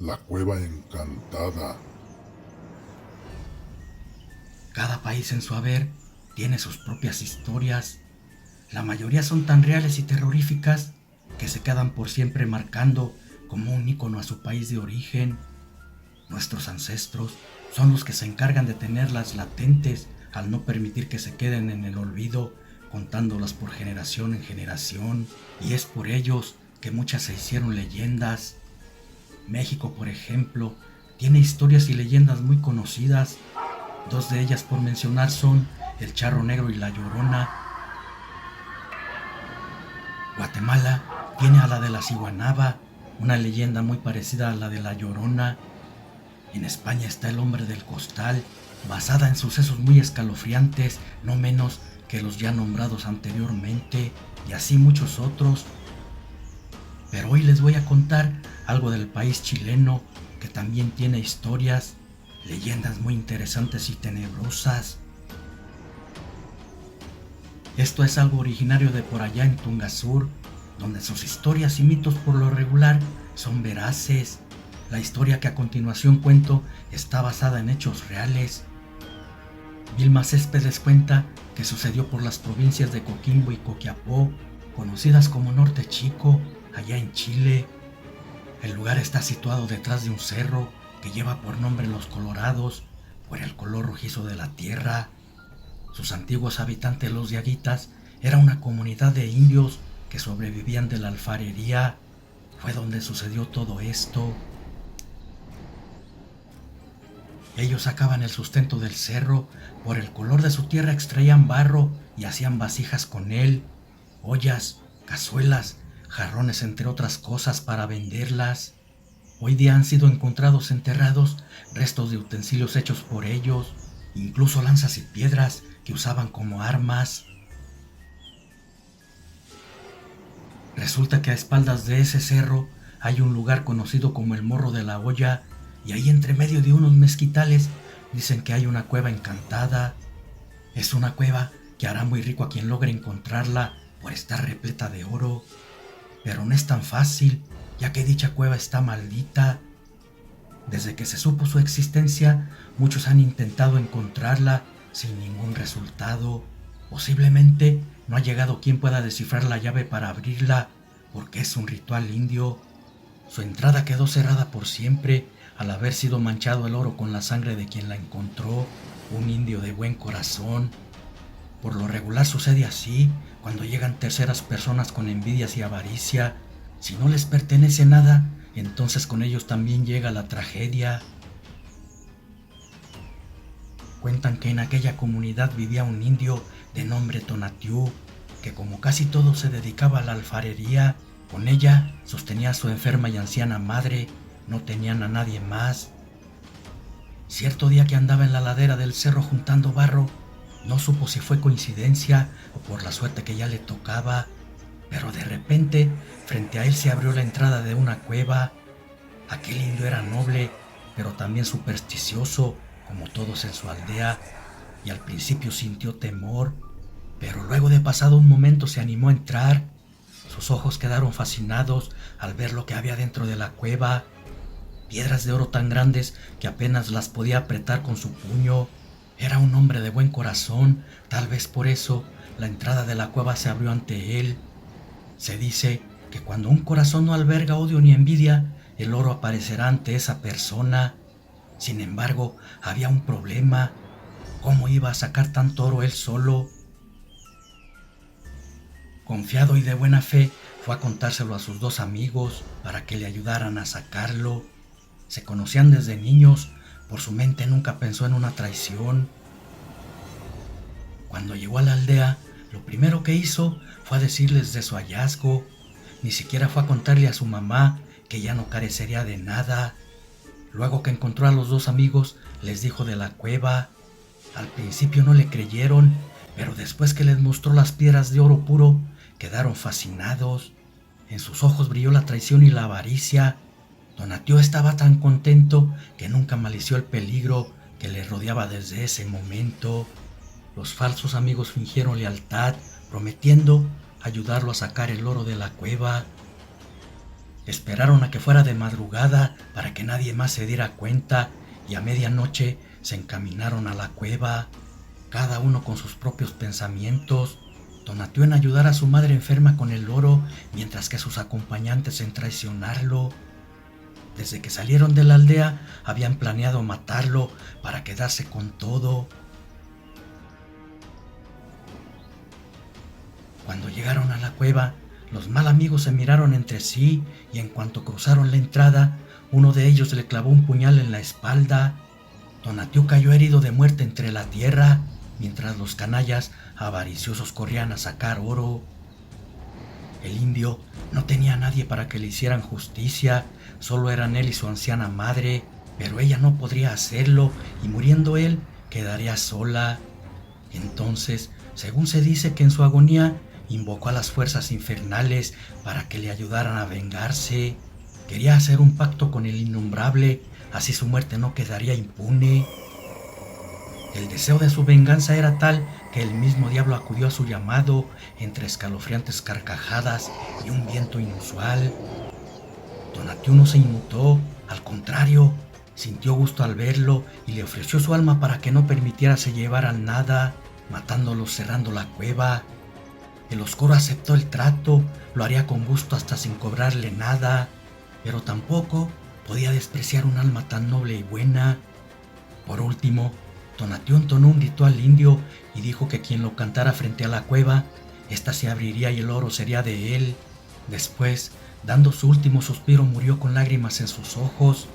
La Cueva Encantada. Cada país en su haber tiene sus propias historias. La mayoría son tan reales y terroríficas que se quedan por siempre marcando como un ícono a su país de origen. Nuestros ancestros son los que se encargan de tenerlas latentes al no permitir que se queden en el olvido, contándolas por generación en generación, y es por ellos que muchas se hicieron leyendas. México, por ejemplo, tiene historias y leyendas muy conocidas. Dos de ellas por mencionar son el Charro Negro y la Llorona. Guatemala tiene a la de la Ciguanaba, una leyenda muy parecida a la de la Llorona. En España está el Hombre del Costal, basada en sucesos muy escalofriantes, no menos que los ya nombrados anteriormente, y así muchos otros. Pero hoy les voy a contar algo del país chileno, que también tiene historias, leyendas muy interesantes y tenebrosas. Esto es algo originario de por allá en Tungasur, donde sus historias y mitos por lo regular son veraces. La historia que a continuación cuento está basada en hechos reales. Vilma Céspedes cuenta que sucedió por las provincias de Coquimbo y Coquiapó, conocidas como Norte Chico, allá en Chile. El lugar está situado detrás de un cerro que lleva por nombre Los Colorados, por el color rojizo de la tierra. Sus antiguos habitantes, los Diaguitas, era una comunidad de indios que sobrevivían de la alfarería. Fue donde sucedió todo esto. Ellos sacaban el sustento del cerro, por el color de su tierra extraían barro y hacían vasijas con él, ollas, cazuelas, jarrones entre otras cosas para venderlas. Hoy día han sido encontrados enterrados restos de utensilios hechos por ellos, incluso lanzas y piedras que usaban como armas. Resulta que a espaldas de ese cerro hay un lugar conocido como el Morro de la Olla, y ahí entre medio de unos mezquitales dicen que hay una cueva encantada. Es una cueva que hará muy rico a quien logre encontrarla por estar repleta de oro. Pero no es tan fácil, ya que dicha cueva está maldita. Desde que se supo su existencia, muchos han intentado encontrarla sin ningún resultado. Posiblemente no ha llegado quien pueda descifrar la llave para abrirla, porque es un ritual indio. Su entrada quedó cerrada por siempre al haber sido manchado el oro con la sangre de quien la encontró, un indio de buen corazón. Por lo regular sucede así cuando llegan terceras personas con envidias y avaricia. Si no les pertenece nada, entonces con ellos también llega la tragedia. Cuentan que en aquella comunidad vivía un indio de nombre Tonatiuh, que como casi todo se dedicaba a la alfarería. Con ella sostenía a su enferma y anciana madre, no tenían a nadie más. Cierto día que andaba en la ladera del cerro juntando barro, no supo si fue coincidencia o por la suerte que ya le tocaba, pero de repente frente a él se abrió la entrada de una cueva. Aquel indio era noble, pero también supersticioso, como todos en su aldea, y al principio sintió temor, pero luego de pasado un momento se animó a entrar. Sus ojos quedaron fascinados al ver lo que había dentro de la cueva, piedras de oro tan grandes que apenas las podía apretar con su puño. Era un hombre de buen corazón, tal vez por eso la entrada de la cueva se abrió ante él. Se dice que cuando un corazón no alberga odio ni envidia, el oro aparecerá ante esa persona. Sin embargo, había un problema. ¿Cómo iba a sacar tanto oro él solo? Confiado y de buena fe, fue a contárselo a sus dos amigos para que le ayudaran a sacarlo. Se conocían desde niños, por su mente nunca pensó en una traición. Cuando llegó a la aldea, lo primero que hizo fue a decirles de su hallazgo. Ni siquiera fue a contarle a su mamá que ya no carecería de nada. Luego que encontró a los dos amigos, les dijo de la cueva. Al principio no le creyeron, pero después que les mostró las piedras de oro puro, quedaron fascinados. En sus ojos brilló la traición y la avaricia. Tonatiuh estaba tan contento que nunca malició el peligro que le rodeaba desde ese momento. Los falsos amigos fingieron lealtad, prometiendo ayudarlo a sacar el oro de la cueva. Esperaron a que fuera de madrugada para que nadie más se diera cuenta y a medianoche se encaminaron a la cueva, cada uno con sus propios pensamientos. Tonatiuh en ayudar a su madre enferma con el oro, mientras que sus acompañantes en traicionarlo. Desde que salieron de la aldea habían planeado matarlo para quedarse con todo. Cuando llegaron a la cueva, los mal amigos se miraron entre sí y en cuanto cruzaron la entrada, uno de ellos le clavó un puñal en la espalda. Tonatiuh cayó herido de muerte entre la tierra, mientras los canallas avariciosos corrían a sacar oro. El indio no tenía a nadie para que le hicieran justicia, solo eran él y su anciana madre, pero ella no podría hacerlo y muriendo él quedaría sola. Entonces, según se dice que en su agonía invocó a las fuerzas infernales para que le ayudaran a vengarse. Quería hacer un pacto con el innombrable, así su muerte no quedaría impune. El deseo de su venganza era tal que el mismo diablo acudió a su llamado entre escalofriantes carcajadas y un viento inusual. Tonatiuh no se inmutó, al contrario, sintió gusto al verlo y le ofreció su alma para que no permitiera se llevaran nada, matándolo cerrando la cueva. El oscuro aceptó el trato, lo haría con gusto hasta sin cobrarle nada, pero tampoco podía despreciar un alma tan noble y buena. Por último, Tonatiuh entonó un ritual indio y dijo que quien lo cantara frente a la cueva, ésta se abriría y el oro sería de él. Después, dando su último suspiro, murió con lágrimas en sus ojos.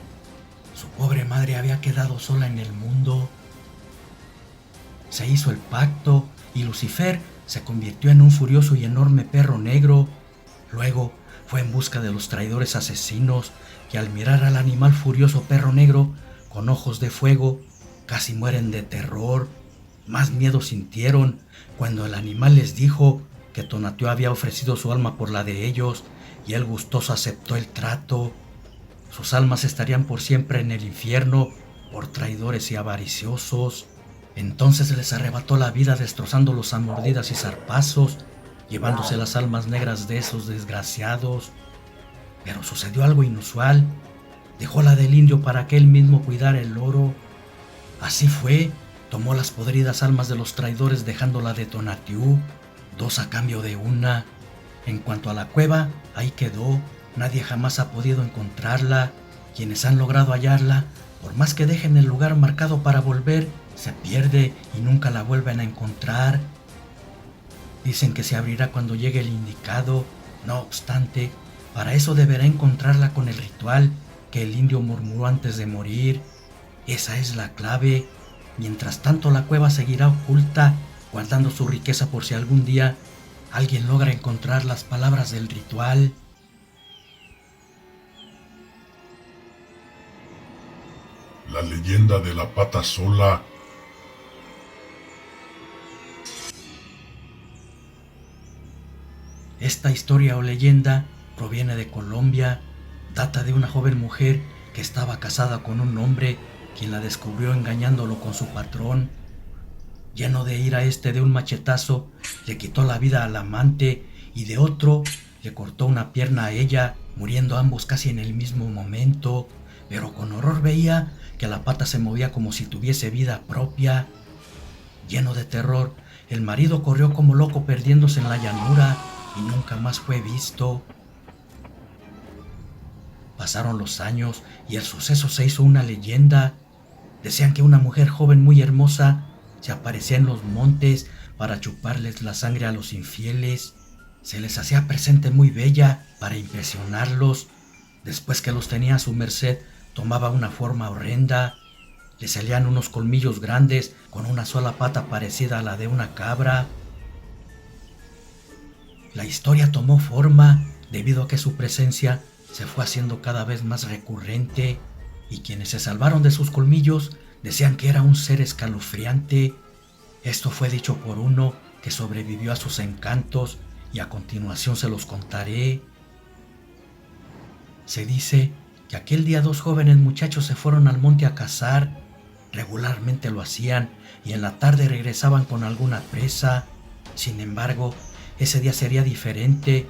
Su pobre madre había quedado sola en el mundo. Se hizo el pacto y Lucifer se convirtió en un furioso y enorme perro negro. Luego fue en busca de los traidores asesinos que al mirar al animal furioso perro negro con ojos de fuego casi mueren de terror. Más miedo sintieron cuando el animal les dijo que Tonatiuh había ofrecido su alma por la de ellos y él gustoso aceptó el trato. Sus almas estarían por siempre en el infierno por traidores y avariciosos. Entonces les arrebató la vida destrozándolos a mordidas y zarpazos, llevándose las almas negras de esos desgraciados. Pero sucedió algo inusual. Dejó la del indio para que él mismo cuidara el oro. Así fue, tomó las podridas almas de los traidores dejando la de Tonatiuh, 2 a cambio de una. En cuanto a la cueva, ahí quedó, nadie jamás ha podido encontrarla. Quienes han logrado hallarla, por más que dejen el lugar marcado para volver, se pierde y nunca la vuelven a encontrar. Dicen que se abrirá cuando llegue el indicado. No obstante, para eso deberá encontrarla con el ritual que el indio murmuró antes de morir. Esa es la clave. Mientras tanto, la cueva seguirá oculta, guardando su riqueza por si algún día alguien logra encontrar las palabras del ritual. La leyenda de la pata sola. Esta historia o leyenda proviene de Colombia, data de una joven mujer que estaba casada con un hombre quien la descubrió engañándolo con su patrón. Lleno de ira de un machetazo le quitó la vida al amante y de otro le cortó una pierna a ella, muriendo ambos casi en el mismo momento, pero con horror veía que la pata se movía como si tuviese vida propia. Lleno de terror, el marido corrió como loco perdiéndose en la llanura y nunca más fue visto. Pasaron los años y el suceso se hizo una leyenda. Decían que una mujer joven muy hermosa se aparecía en los montes para chuparles la sangre a los infieles. Se les hacía presente muy bella para impresionarlos. Después que los tenía a su merced, tomaba una forma horrenda. Le salían unos colmillos grandes con una sola pata parecida a la de una cabra. La historia tomó forma debido a que su presencia se fue haciendo cada vez más recurrente y quienes se salvaron de sus colmillos decían que era un ser escalofriante. Esto fue dicho por uno que sobrevivió a sus encantos y a continuación se los contaré. Se dice que aquel día 2 jóvenes muchachos se fueron al monte a cazar. Regularmente lo hacían y en la tarde regresaban con alguna presa. Sin embargo, ese día sería diferente.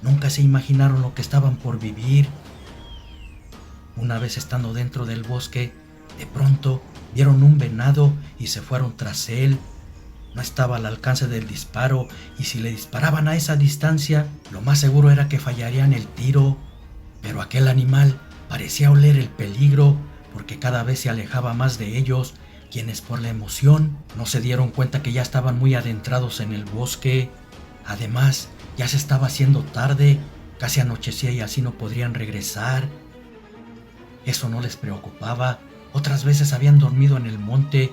Nunca se imaginaron lo que estaban por vivir. Una vez estando dentro del bosque, de pronto vieron un venado y se fueron tras él. No estaba al alcance del disparo, y si le disparaban a esa distancia, lo más seguro era que fallarían el tiro. Pero aquel animal parecía oler el peligro, porque cada vez se alejaba más de ellos, quienes por la emoción no se dieron cuenta que ya estaban muy adentrados en el bosque. Además, ya se estaba haciendo tarde, casi anochecía y así no podrían regresar. Eso no les preocupaba. Otras veces habían dormido en el monte.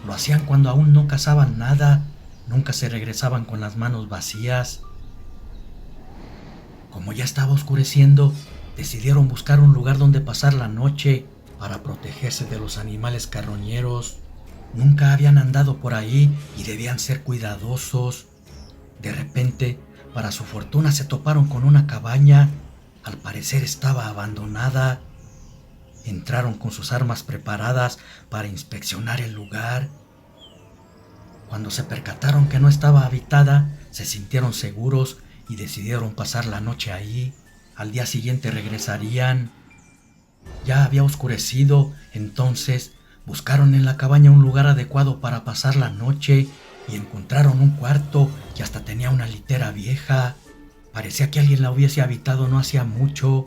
Lo hacían cuando aún no cazaban nada. Nunca se regresaban con las manos vacías. Como ya estaba oscureciendo, decidieron buscar un lugar donde pasar la noche para protegerse de los animales carroñeros. Nunca habían andado por ahí y debían ser cuidadosos. De repente, para su fortuna, se toparon con una cabaña. Al parecer estaba abandonada. Entraron con sus armas preparadas para inspeccionar el lugar. Cuando se percataron que no estaba habitada, se sintieron seguros y decidieron pasar la noche ahí. Al día siguiente regresarían. Ya había oscurecido, entonces buscaron en la cabaña un lugar adecuado para pasar la noche y encontraron un cuarto que hasta tenía una litera vieja. Parecía que alguien la hubiese habitado no hacía mucho.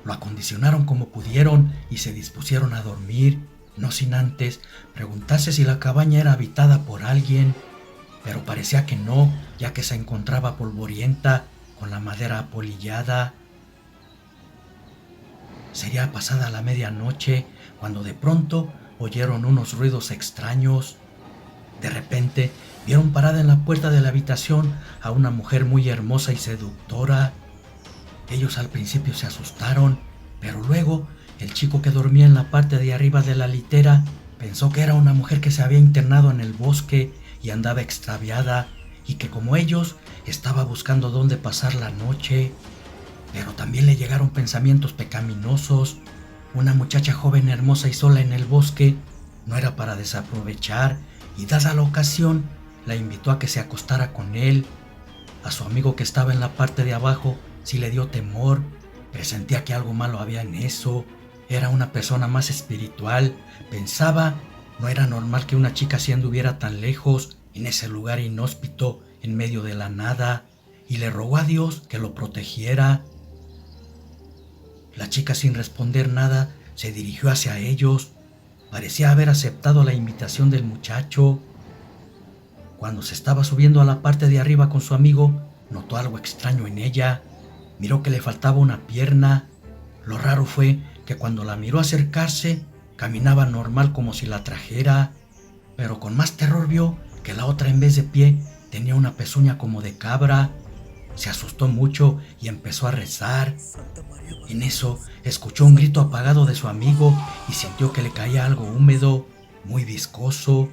Lo acondicionaron como pudieron y se dispusieron a dormir, no sin antes preguntarse si la cabaña era habitada por alguien, pero parecía que no, ya que se encontraba polvorienta, con la madera apolillada. Sería pasada la medianoche cuando de pronto oyeron unos ruidos extraños. De repente vieron parada en la puerta de la habitación a una mujer muy hermosa y seductora. Ellos al principio se asustaron, pero luego el chico que dormía en la parte de arriba de la litera pensó que era una mujer que se había internado en el bosque y andaba extraviada, y que como ellos estaba buscando dónde pasar la noche. Pero también le llegaron pensamientos pecaminosos. Una muchacha joven, hermosa y sola en el bosque no era para desaprovechar, y dada la ocasión la invitó a que se acostara con él. A su amigo que estaba en la parte de abajo sí le dio temor, presentía que algo malo había en eso. Era una persona más espiritual. Pensaba, no era normal que una chica así anduviera tan lejos, en ese lugar inhóspito, en medio de la nada, y le rogó a Dios que lo protegiera. La chica, sin responder nada, se dirigió hacia ellos. Parecía haber aceptado la invitación del muchacho. Cuando se estaba subiendo a la parte de arriba con su amigo, notó algo extraño en ella. Miró que le faltaba una pierna. Lo raro fue que cuando la miró acercarse, caminaba normal como si la trajera, pero con más terror vio que la otra, en vez de pie, tenía una pezuña como de cabra. Se asustó mucho y empezó a rezar. En eso escuchó un grito apagado de su amigo y sintió que le caía algo húmedo, muy viscoso.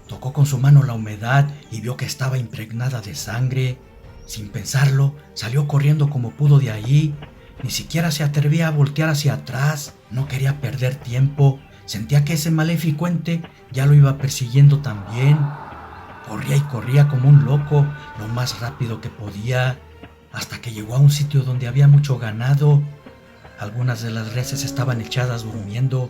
Tocó con su mano la humedad y vio que estaba impregnada de sangre. Sin pensarlo, salió corriendo como pudo de allí. Ni siquiera se atrevía a voltear hacia atrás. No quería perder tiempo. Sentía que ese maléfico ente ya lo iba persiguiendo también. Corría y corría como un loco, lo más rápido que podía, hasta que llegó a un sitio donde había mucho ganado. Algunas de las reses estaban echadas durmiendo.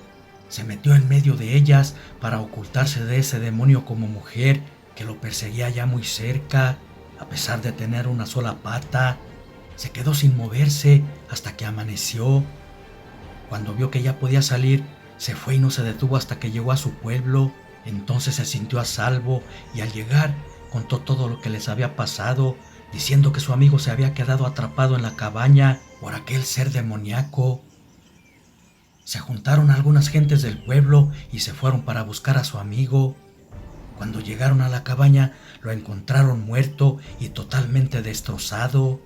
Se metió en medio de ellas para ocultarse de ese demonio como mujer que lo perseguía ya muy cerca. A pesar de tener una sola pata, se quedó sin moverse hasta que amaneció. Cuando vio que ya podía salir, se fue y no se detuvo hasta que llegó a su pueblo. Entonces se sintió a salvo y al llegar contó todo lo que les había pasado, diciendo que su amigo se había quedado atrapado en la cabaña por aquel ser demoníaco. Se juntaron algunas gentes del pueblo y se fueron para buscar a su amigo. Cuando llegaron a la cabaña, lo encontraron muerto y totalmente destrozado.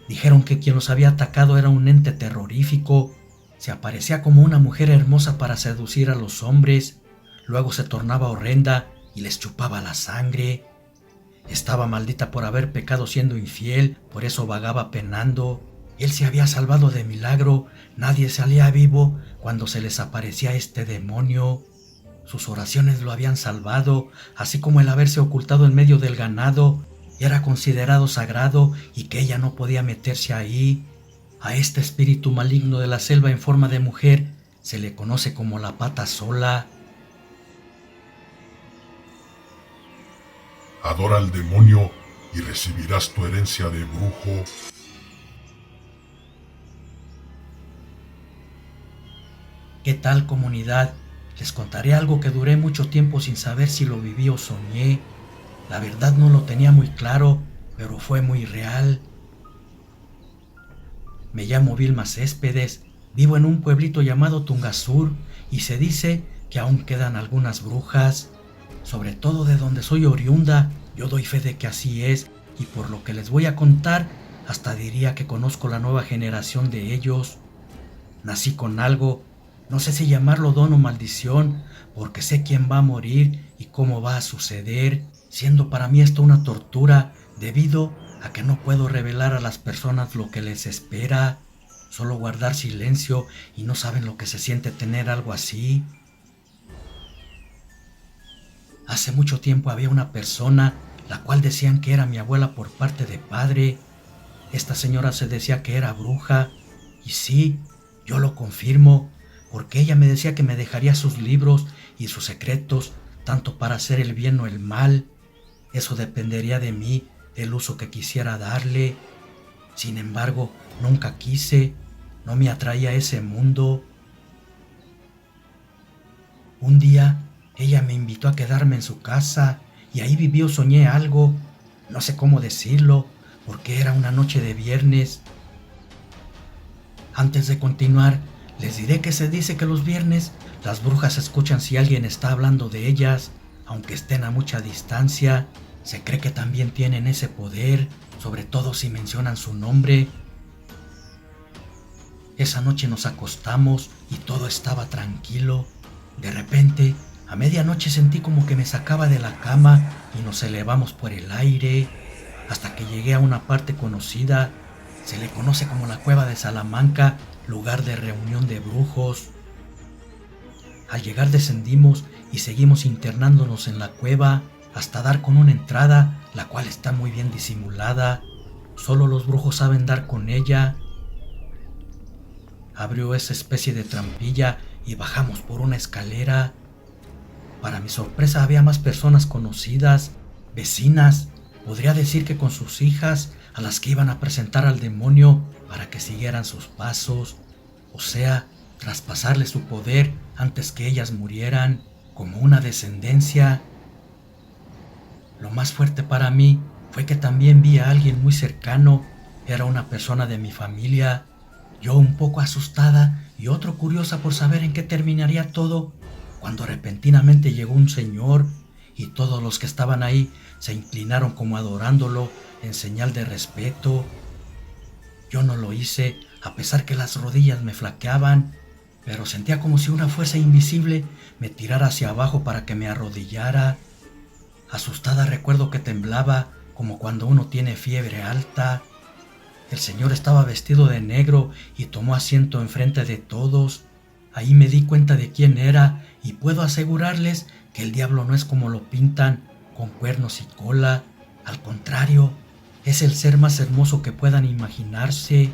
Dijeron que quien los había atacado era un ente terrorífico. Se aparecía como una mujer hermosa para seducir a los hombres. Luego se tornaba horrenda y les chupaba la sangre. Estaba maldita por haber pecado siendo infiel, por eso vagaba penando. Él se había salvado de milagro, nadie salía vivo cuando se les aparecía este demonio. Sus oraciones lo habían salvado, así como el haberse ocultado en medio del ganado. era considerado sagrado y que ella no podía meterse ahí. A este espíritu maligno de la selva en forma de mujer se le conoce como la pata sola. Adora al demonio y recibirás tu herencia de brujo. ¿Qué tal, comunidad? Les contaré algo que duré mucho tiempo sin saber si lo viví o soñé. La verdad no lo tenía muy claro, pero fue muy real. Me llamo Vilma Céspedes, vivo en un pueblito llamado Tungasur y se dice que aún quedan algunas brujas. Sobre todo de donde soy oriunda, yo doy fe de que así es, y por lo que les voy a contar, hasta diría que conozco la nueva generación de ellos. Nací con algo, no sé si llamarlo don o maldición, porque sé quién va a morir y cómo va a suceder, siendo para mí esto una tortura, debido a que no puedo revelar a las personas lo que les espera, solo guardar silencio, y no saben lo que se siente tener algo así. Hace mucho tiempo había una persona, la cual decían que era mi abuela por parte de padre. Esta señora se decía que era bruja, y sí, yo lo confirmo, porque ella me decía que me dejaría sus libros y sus secretos, tanto para hacer el bien o el mal. Eso dependería de mí, el uso que quisiera darle. Sin embargo, nunca quise, no me atraía ese mundo. Un día, ella me invitó a quedarme en su casa y ahí viví o soñé algo, no sé cómo decirlo, porque era una noche de viernes. Antes de continuar, les diré que se dice que los viernes las brujas escuchan si alguien está hablando de ellas, aunque estén a mucha distancia. Se cree que también tienen ese poder, sobre todo si mencionan su nombre. Esa noche nos acostamos y todo estaba tranquilo. De repente, a medianoche sentí como que me sacaba de la cama y nos elevamos por el aire, hasta que llegué a una parte conocida. Se le conoce como la Cueva de Salamanca, lugar de reunión de brujos. Al llegar descendimos y seguimos internándonos en la cueva hasta dar con una entrada, la cual está muy bien disimulada. Solo los brujos saben dar con ella. Abrió esa especie de trampilla y bajamos por una escalera. Para mi sorpresa había más personas conocidas, vecinas, podría decir que con sus hijas, a las que iban a presentar al demonio para que siguieran sus pasos, o sea, traspasarle su poder antes que ellas murieran, como una descendencia. Lo más fuerte para mí fue que también vi a alguien muy cercano, era una persona de mi familia. Yo un poco asustada y otro curiosa por saber en qué terminaría todo, cuando repentinamente llegó un señor y todos los que estaban ahí se inclinaron como adorándolo en señal de respeto. Yo no lo hice, a pesar que las rodillas me flaqueaban, pero sentía como si una fuerza invisible me tirara hacia abajo para que me arrodillara. Asustada recuerdo que temblaba, como cuando uno tiene fiebre alta. El señor estaba vestido de negro y tomó asiento enfrente de todos. Ahí me di cuenta de quién era y puedo asegurarles que el diablo no es como lo pintan, con cuernos y cola. Al contrario, es el ser más hermoso que puedan imaginarse.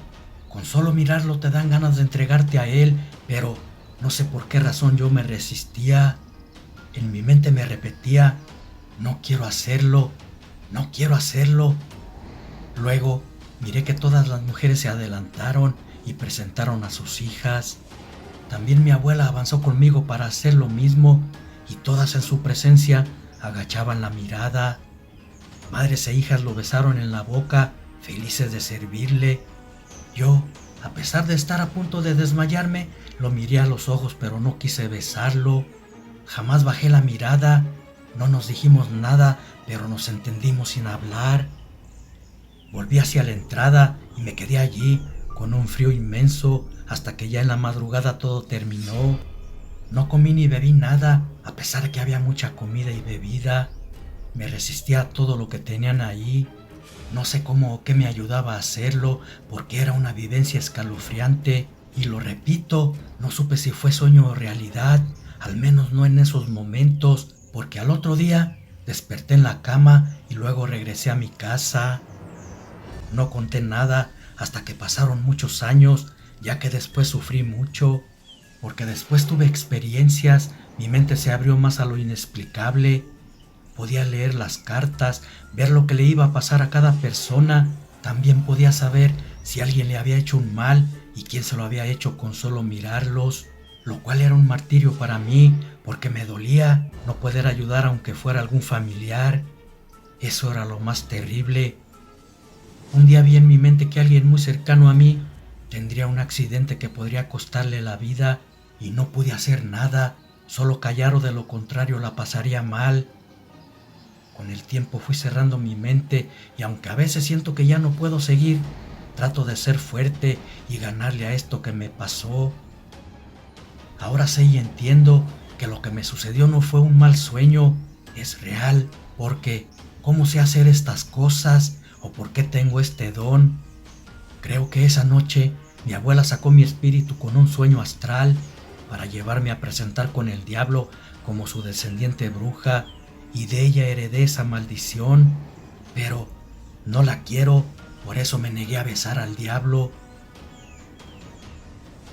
Con solo mirarlo te dan ganas de entregarte a él, pero no sé por qué razón yo me resistía. En mi mente me repetía, no quiero hacerlo, no quiero hacerlo. Luego miré que todas las mujeres se adelantaron y presentaron a sus hijas. También mi abuela avanzó conmigo para hacer lo mismo y todas en su presencia agachaban la mirada. Madres e hijas lo besaron en la boca, felices de servirle. Yo, a pesar de estar a punto de desmayarme, lo miré a los ojos, pero no quise besarlo. Jamás bajé la mirada, no nos dijimos nada, pero nos entendimos sin hablar. Volví hacia la entrada y me quedé allí, con un frío inmenso, hasta que ya en la madrugada todo terminó. No comí ni bebí nada, a pesar de que había mucha comida y bebida. Me resistía a todo lo que tenían ahí. No sé cómo o qué me ayudaba a hacerlo, porque era una vivencia escalofriante. Y lo repito, no supe si fue sueño o realidad, al menos no en esos momentos, porque al otro día Desperté en la cama y luego regresé a mi casa. No conté nada hasta que pasaron muchos años, ya que después sufrí mucho, porque después tuve experiencias, mi mente se abrió más a lo inexplicable. Podía leer las cartas, ver lo que le iba a pasar a cada persona. También podía saber si alguien le había hecho un mal y quién se lo había hecho con solo mirarlos, lo cual era un martirio para mí, porque me dolía no poder ayudar aunque fuera algún familiar. Eso era lo más terrible. Un día vi en mi mente que alguien muy cercano a mí tendría un accidente que podría costarle la vida y no pude hacer nada, solo callar o de lo contrario la pasaría mal. Con el tiempo fui cerrando mi mente y aunque a veces siento que ya no puedo seguir, trato de ser fuerte y ganarle a esto que me pasó. Ahora sé y entiendo que lo que me sucedió no fue un mal sueño, es real, porque ¿cómo sé hacer estas cosas o por qué tengo este don? Creo que esa noche mi abuela sacó mi espíritu con un sueño astral para llevarme a presentar con el diablo como su descendiente bruja, y de ella heredé esa maldición, pero no la quiero, por eso me negué a besar al diablo.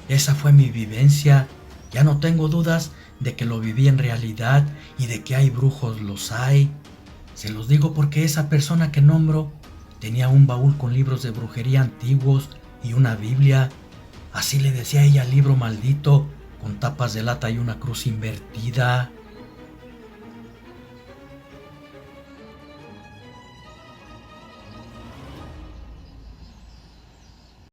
Esa fue mi vivencia, ya no tengo dudas de que lo viví en realidad y de que hay brujos, los hay. Se los digo porque esa persona que nombro tenía un baúl con libros de brujería antiguos y una Biblia. Así le decía ella al libro maldito, con tapas de lata y una cruz invertida.